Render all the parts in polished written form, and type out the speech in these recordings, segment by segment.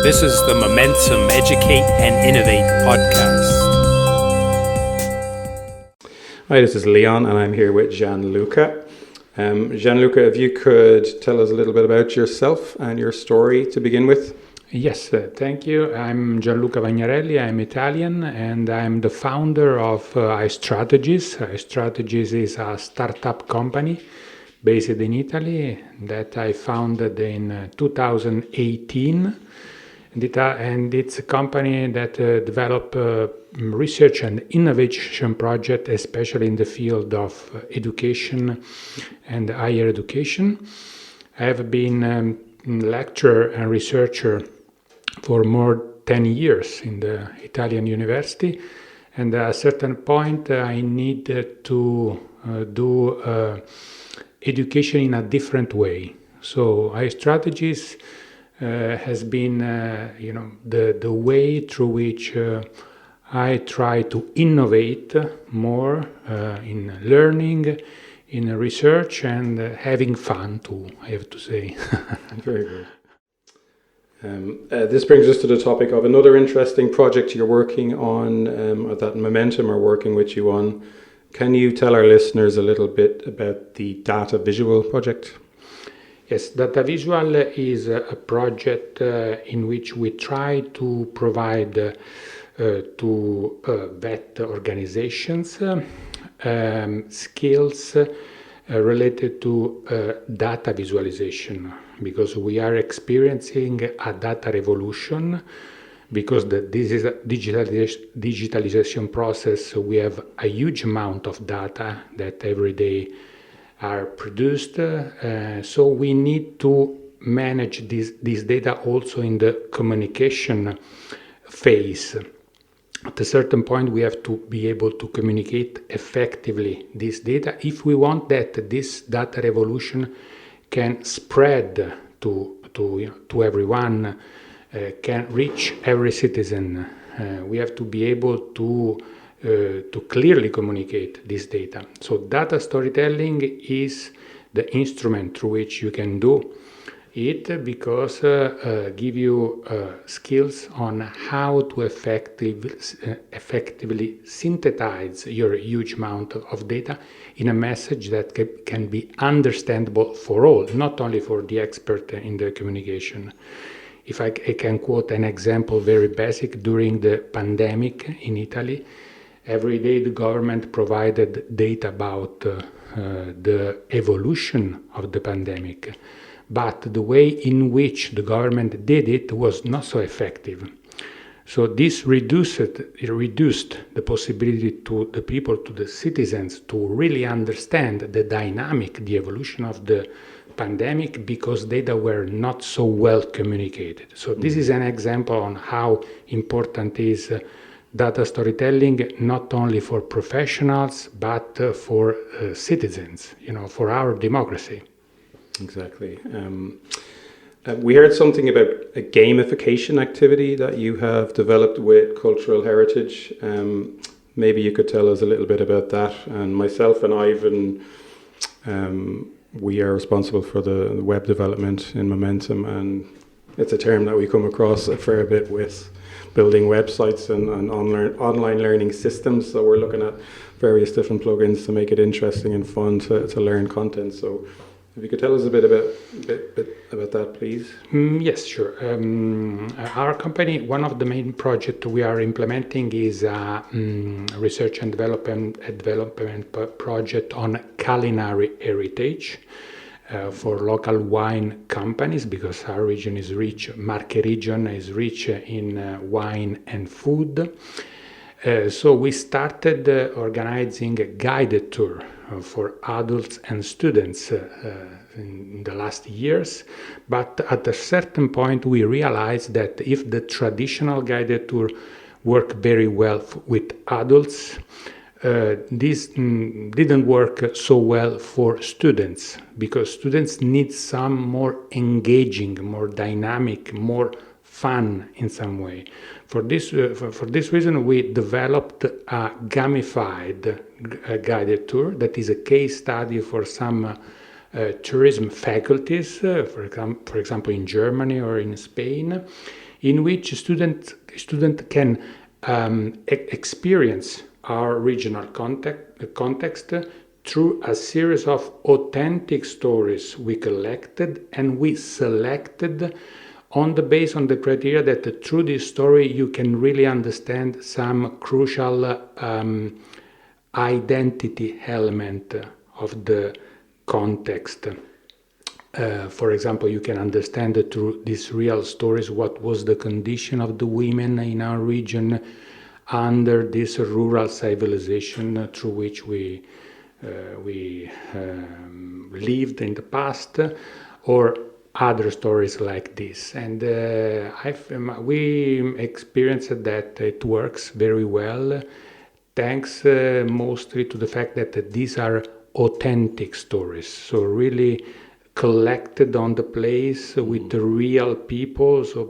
This is the Momentum Educate and Innovate podcast. Hi, this is Leon, and I'm here with Gianluca. Gianluca, if you could tell us a little bit about yourself and your story to begin with. Yes, thank you. I'm Gianluca Vagnarelli. I'm Italian, and I'm the founder of iStrategies. iStrategies is a startup company based in Italy that I founded in 2018. And it's a company that develop research and innovation project, especially in the field of education and higher education. I have been a lecturer and researcher for more than 10 years in the Italian university, and at a certain point I needed to do education in a different way. So iStrategies has been the way through which I try to innovate more in learning, in research, and having fun too, I have to say. Very good. This brings us to the topic of another interesting project you're working on, or that Momentum are working with you on. Can you tell our listeners a little bit about the Datavisual project? Yes, Datavisual is a project in which we try to provide to vet organizations skills related to data visualization, because we are experiencing a data revolution, because this is a digitalization process. We have a huge amount of data that every day are produced, so we need to manage this data also in the communication phase. At a certain point, we have to be able to communicate effectively this data if we want that this data revolution can spread to everyone, can reach every citizen. We have to be able to clearly communicate this data. So data storytelling is the instrument through which you can do it, because give you skills on how to effectively synthesize your huge amount of data in a message that can be understandable for all, not only for the expert in the communication. If I can quote an example, very basic, during the pandemic in Italy, every day the government provided data about the evolution of the pandemic, but the way in which the government did it was not so effective. So this reduced the possibility to the people, to the citizens, to really understand the dynamic, the evolution of the pandemic, because data were not so well communicated. So this is an example on how important is data storytelling, not only for professionals, but for citizens, for our democracy. Exactly. We heard something about a gamification activity that you have developed with Cultural Heritage. Maybe you could tell us a little bit about that. And myself and Ivan, we are responsible for the web development in Momentum, and it's a term that we come across a fair bit with building websites and online learning systems. So we're looking at various different plugins to make it interesting and fun to learn content. So if you could tell us a bit about that, please. Yes, sure. Our company, one of the main projects we are implementing is a research and development project on culinary heritage for local wine companies, because our region is rich, Marche region is rich in wine and food. So we started organizing a guided tour for adults and students in the last years. But at a certain point, we realized that if the traditional guided tour worked very well with adults, this didn't work so well for students, because students need some more engaging, more dynamic, more fun in some way. For this reason, we developed a gamified guided tour that is a case study for some tourism faculties, for example, in Germany or in Spain, in which student can experience our regional context through a series of authentic stories we collected and we selected on the criteria that through this story you can really understand some crucial identity element of the context. For example, you can understand through these real stories what was the condition of the women in our region under this rural civilization through which we lived in the past, or other stories like this. And we experienced that it works very well, thanks mostly to the fact that these are authentic stories, so really collected on the place with the real people. So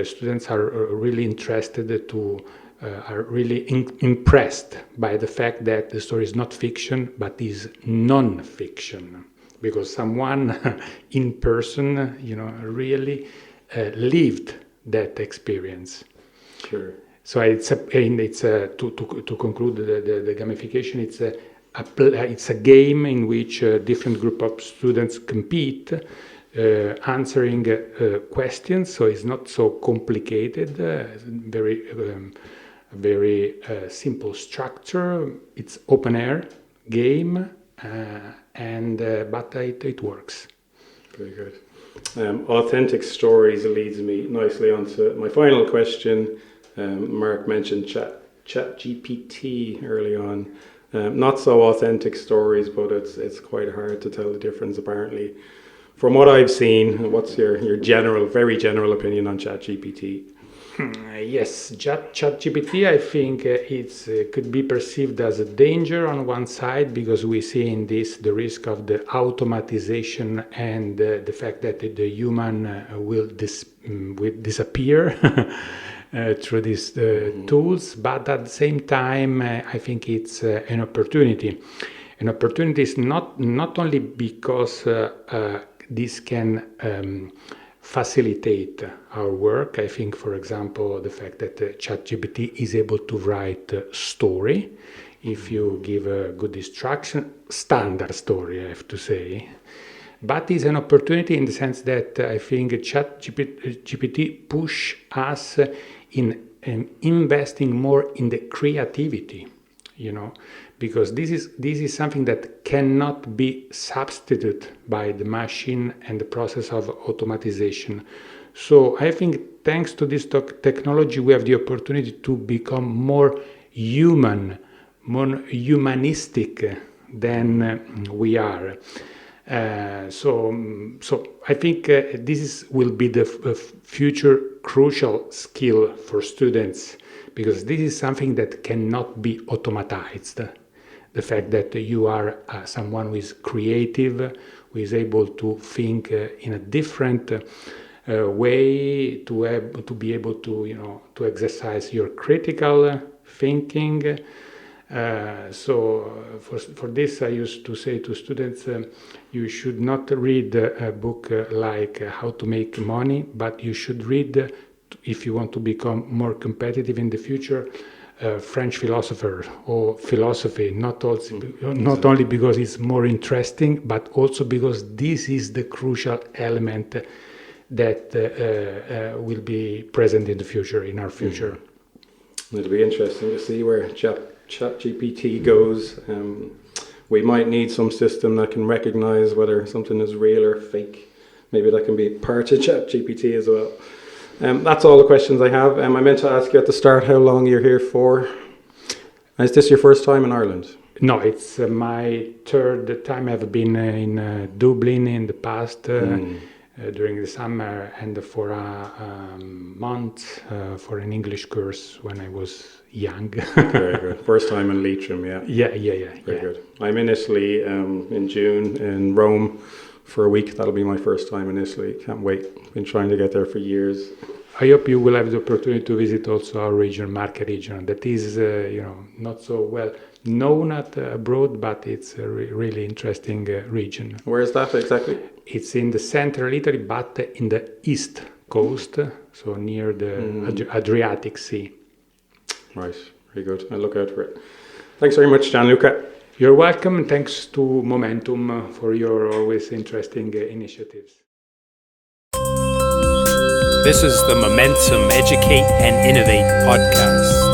students are really interested to, are really impressed by the fact that the story is not fiction, but is non-fiction, because someone in person, really lived that experience. Sure. So to conclude the gamification, it's a game in which a different group of students compete, answering questions. So it's not so complicated. Very simple structure. It's open air game, but it works. Very good. Authentic stories leads me nicely on to my final question. Mark mentioned Chat GPT early on. Not so authentic stories, but it's quite hard to tell the difference apparently. From what I've seen, what's your very general opinion on Chat GPT? Yes, Chat GPT, I think it could be perceived as a danger on one side, because we see in this the risk of the automatization and the fact that the human will disappear through these tools. But at the same time, I think it's an opportunity. An opportunity is not only because this can facilitate our work. I think, for example, the fact that ChatGPT is able to write a story, if you give a good instruction, standard story, I have to say. But it's an opportunity in the sense that I think ChatGPT push us in investing more in the creativity, because this is something that cannot be substituted by the machine and the process of automatization. So I think thanks to this technology, we have the opportunity to become more human, more humanistic than we are. So I think this will be the future crucial skill for students, because this is something that cannot be automatized. The fact that you are someone who is creative, who is able to think in a different way, to be able to to exercise your critical thinking. So for this, I used to say to students, you should not read a book like How to Make Money, but you should read, if you want to become more competitive in the future, French philosopher or philosophy, not only because it's more interesting, but also because this is the crucial element that will be present in the future, in our future. It'll be interesting to see where ChatGPT goes. We might need some system that can recognize whether something is real or fake. Maybe that can be part of ChatGPT as well. That's all the questions I have. I meant to ask you at the start how long you're here for. Is this your first time in Ireland? No, it's my third time. I've been in Dublin in the past during the summer, and for a month for an English course when I was young. Very good. First time in Leitrim, yeah. Yeah. Very good. I'm in Italy in June in Rome for a week. That'll be my first time in Italy. Can't wait. Been trying to get there for years. I hope you will have the opportunity to visit also our region, Marche region, that is, not so well known abroad, but it's a really interesting region. Where is that exactly? It's in the central Italy, but in the east coast, so near the Adriatic Sea. Right, very good. I'll look out for it. Thanks very much, Gianluca. You're welcome. Thanks to Momentum for your always interesting initiatives. This is the Momentum Educate and Innovate podcast.